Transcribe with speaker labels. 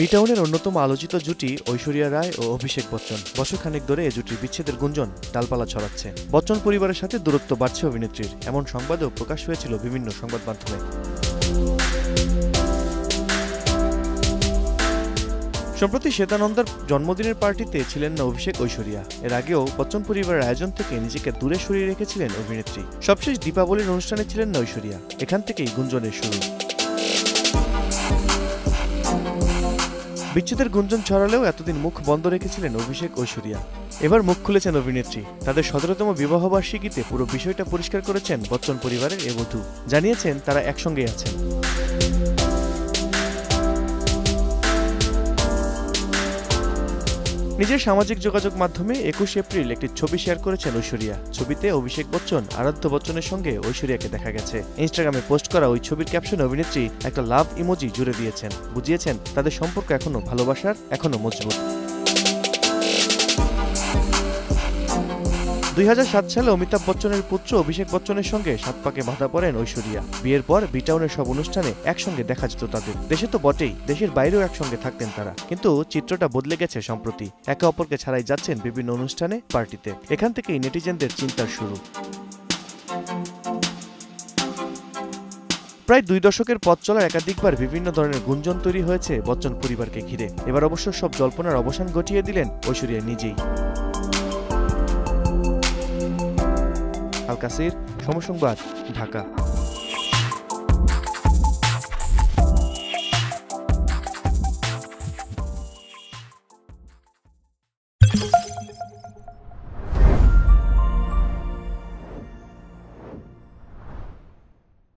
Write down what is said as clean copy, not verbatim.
Speaker 1: বি-টাউনের অন্যতম আলোচিত জুটি ঐশ্বরিয়া রায় ও অভিষেক বচ্চন। বছরখানেক ধরে এ জুটির বিচ্ছেদের গুঞ্জন ডালপালা ছড়াচ্ছে। বচ্চন পরিবারের সাথে দূরত্ব বাড়ছে অভিনেত্রীর, এমন সংবাদও প্রকাশ হয়েছিল বিভিন্ন সংবাদ মাধ্যমে। সম্প্রতি শ্বেতানন্দার জন্মদিনের পার্টিতে ছিলেন না অভিষেক ঐশ্বরিয়া। এর আগেও বচ্চন পরিবারের আয়োজন থেকে নিজেকে দূরে সরিয়ে রেখেছিলেন অভিনেত্রী। সবশেষ দীপাবলির অনুষ্ঠানে ছিলেন না ঐশ্বরিয়া। এখান থেকেই গুঞ্জনের শুরু। বিচ্ছেদের গুঞ্জন ছড়ালেও এতদিন মুখ বন্ধ রেখেছিলেন অভিষেক ঐশ্বরিয়া। এবার মুখ খুলেছেন অভিনেত্রী। তাদের ১৭তম বিবাহবার্ষিকীতে পুরো বিষয়টা পরিষ্কার করেছেন বচ্চন পরিবারের এ বধূ। জানিয়েছেন তারা একসঙ্গেই আছেন। নিজের সামাজিক যোগাযোগ মাধ্যমে ২১ এপ্রিল একটি ছবি শেয়ার করেছেন ঐশ্বরিয়া। ছবিতে অভিষেক বচ্চন আরাধ্য বচ্চনের সঙ্গে ঐশ্বরিয়াকে দেখা গেছে। ইনস্টাগ্রামে পোস্ট করা ওই ছবির ক্যাপশনে অভিনেত্রী একটা লাভ ইমোজি জুড়ে দিয়েছেন। বুঝিয়েছেন তাদের সম্পর্ক এখনো ভালোবাসার, এখনো মজবুত। ২০০৭ সালে অমিতাভ বচ্চনের পুত্র অভিষেক বচ্চনের সঙ্গে সাত পাকে বাঁধা পড়েন ঐশ্বরিয়া। বিয়ের পর বি-টাউনের সব অনুষ্ঠানে একসঙ্গে দেখা যেত তাদের। দেশে তো বটেই, দেশের বাইরেও একসঙ্গে থাকতেন তারা। কিন্তু চিত্রটা বদলে গেছে সম্প্রতি। একে অপরকে ছাড়াই যাচ্ছেন বিভিন্ন অনুষ্ঠানে, পার্টিতে। এখান থেকেই নেটিজেনদের চিন্তার শুরু। প্রায় ২ দশকের পথ চলার একাধিকবার বিভিন্ন ধরনের গুঞ্জন তৈরি হয়েছে বচ্চন পরিবারকে ঘিরে। এবার অবশ্য সব জল্পনার অবসান ঘটিয়ে দিলেন ঐশ্বরিয়া নিজেই। আল কাসির, সময় সংবাদ, ঢাকা।